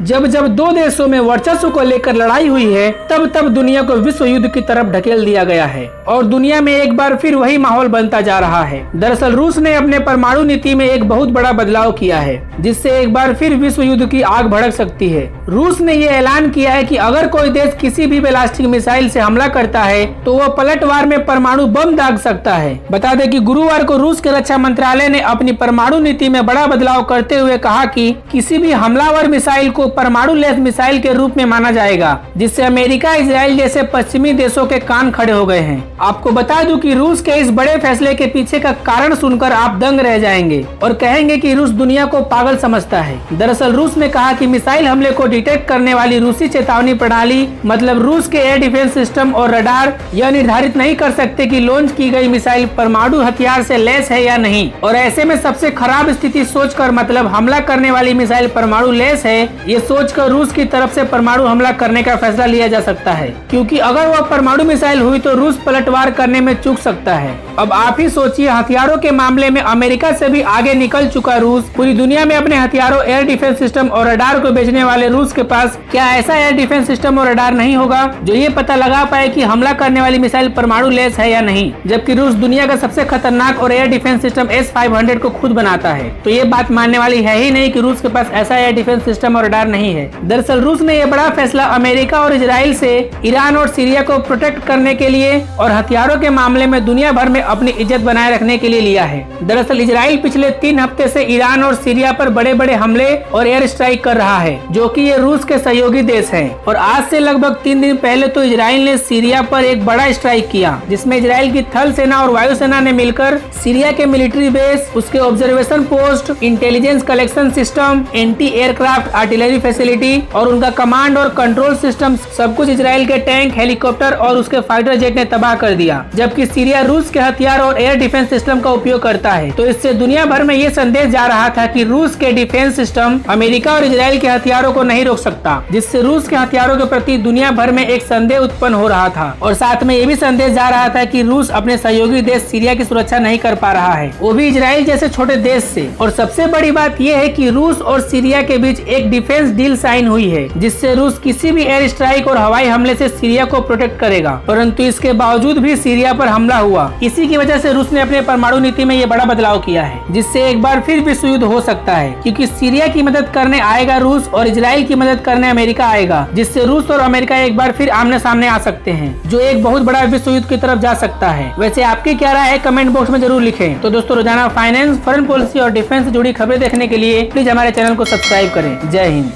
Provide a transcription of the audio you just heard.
जब जब दो देशों में वर्चस्व को लेकर लड़ाई हुई है तब तब दुनिया को विश्व युद्ध की तरफ ढकेल दिया गया है और दुनिया में एक बार फिर वही माहौल बनता जा रहा है। दरअसल रूस ने अपने परमाणु नीति में एक बहुत बड़ा बदलाव किया है जिससे एक बार फिर विश्व युद्ध की आग भड़क सकती है। रूस ने ये ऐलान किया है कि अगर कोई देश किसी भी बैलिस्टिक मिसाइल से हमला करता है तो वह पलटवार में परमाणु बम दाग सकता है। बता दें कि गुरुवार को रूस के रक्षा मंत्रालय ने अपनी परमाणु नीति में बड़ा बदलाव करते हुए कहा कि किसी भी हमलावर मिसाइल को परमाणु लेस मिसाइल के रूप में माना जाएगा, जिससे अमेरिका, इजराइल जैसे पश्चिमी देशों के कान खड़े हो गए हैं। आपको बता दूं कि रूस के इस बड़े फैसले के पीछे का कारण सुनकर आप दंग रह जाएंगे और कहेंगे कि रूस दुनिया को पागल समझता है। दरअसल रूस ने कहा कि मिसाइल हमले को डिटेक्ट करने वाली रूसी चेतावनी प्रणाली मतलब रूस के एयर डिफेंस सिस्टम और रडार यह निर्धारित नहीं कर सकते कि लॉन्च की गई मिसाइल परमाणु हथियार से लैस है या नहीं, और ऐसे में सबसे खराब स्थिति सोचकर मतलब हमला करने वाली मिसाइल परमाणु लैस है ये सोचकर रूस की तरफ से परमाणु हमला करने का फैसला लिया जा सकता है, क्योंकि अगर वह परमाणु मिसाइल हुई तो रूस पलटवार करने में चूक सकता है। अब आप ही सोचिए, हथियारों के मामले में अमेरिका से भी आगे निकल चुका रूस पूरी दुनिया में अपने हथियारों, एयर डिफेंस सिस्टम और रडार को बेचने वाले रूस के पास क्या ऐसा एयर डिफेंस सिस्टम और रडार नहीं होगा जो ये पता लगा पाए कि हमला करने वाली मिसाइल परमाणु लैस है या नहीं, जबकि रूस दुनिया का सबसे खतरनाक और एयर डिफेंस सिस्टम S-500 को खुद बनाता है। तो ये बात मानने वाली है ही नहीं कि रूस के पास ऐसा एयर डिफेंस सिस्टम और रडार नहीं है। दरअसल रूस ने यह बड़ा फैसला अमेरिका और इजराइल से ईरान और सीरिया को प्रोटेक्ट करने के लिए और हथियारों के मामले में दुनिया भर में अपनी इज्जत बनाए रखने के लिए लिया है। दरअसल इजराइल पिछले 3 हफ्ते से ईरान और सीरिया पर बड़े बड़े हमले और एयर स्ट्राइक कर रहा है, जो कि ये रूस के सहयोगी देश हैं। और आज से लगभग 3 दिन पहले तो इजराइल ने सीरिया पर एक बड़ा स्ट्राइक किया, जिसमें इजराइल की थल सेना और वायुसेना ने मिलकर सीरिया के मिलिट्री बेस, उसके observation post, intelligence collection system, anti aircraft artillery facility और उनका कमांड और कंट्रोल सिस्टम सब कुछ इजराइल के टैंक, हेलीकॉप्टर और उसके फाइटर जेट ने तबाह कर दिया। जबकि सीरिया रूस के हथियार और एयर डिफेंस सिस्टम का उपयोग करता है। तो इससे दुनिया भर में ये संदेश जा रहा था कि रूस के डिफेंस सिस्टम अमेरिका और इजराइल के हथियारों को नहीं रोक सकता, जिससे रूस के हथियारों के प्रति दुनिया भर में एक संदेह उत्पन्न हो रहा था। और साथ में ये भी संदेश जा रहा था कि रूस अपने सहयोगी देश सीरिया की सुरक्षा नहीं कर पा रहा है, वो भी इजराइल जैसे छोटे देश से। और सबसे बड़ी बात यह है कि रूस और सीरिया के बीच एक डिफेंस डील साइन हुई है, जिससे रूस किसी भी एयर स्ट्राइक और हवाई हमले से सीरिया को प्रोटेक्ट करेगा। परंतु इसके बावजूद भी सीरिया पर हमला हुआ। इसी की वजह से रूस ने अपने परमाणु नीति में ये बड़ा बदलाव किया है, जिससे एक बार फिर विश्व युद्ध हो सकता है, क्योंकि सीरिया की मदद करने आएगा रूस और इजराइल की मदद करने अमेरिका आएगा, जिससे रूस और अमेरिका एक बार फिर आमने सामने आ सकते हैं, जो एक बहुत बड़ा विश्व युद्ध की तरफ जा सकता है। वैसे आपकी क्या राय है कमेंट बॉक्स में जरूर लिखें। तो दोस्तों, रोजाना फाइनेंस, फॉरेन पॉलिसी और डिफेंस से जुड़ी खबरें देखने के लिए प्लीज हमारे चैनल को सब्सक्राइब करें। जय हिंद।